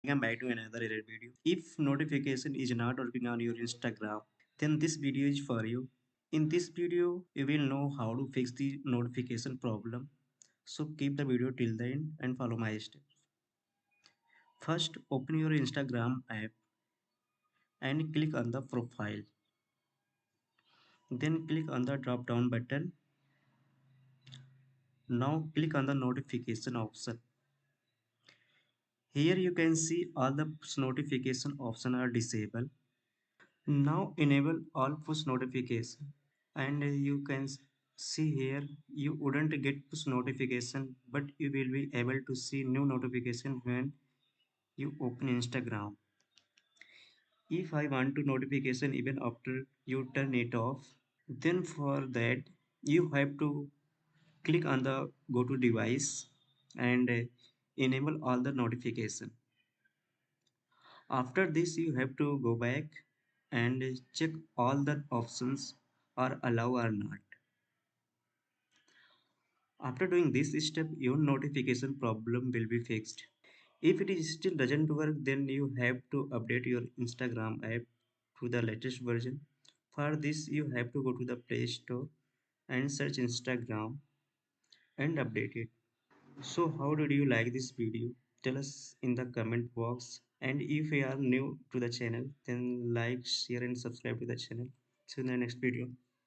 Welcome back to another error video. If notification is not working on your Instagram, then this video is for you. In this video, you will know how to fix the notification problem. So keep the video till the end and follow my steps. First, open your Instagram app and click on the profile. Then click on the drop down button. Now click on the notification option. Here you can see all the push notification options are disabled. Now enable all push notification, and you can see here you wouldn't get push notification, but you will be able to see new notification when you open Instagram. If I want to notification even after you turn it off, then for that you have to click on the go to device and enable all the notification. After this you have to go back and check all the options are allow or not. After doing this step, your notification problem will be fixed. If it is still doesn't work, then you have to update your Instagram app to the latest version. For this, you have to go to the Play Store and search Instagram and update it. So, how did you like this video? Tell us in the comment box. And if you are new to the channel, then like, share, and subscribe to the channel. See you in the next video.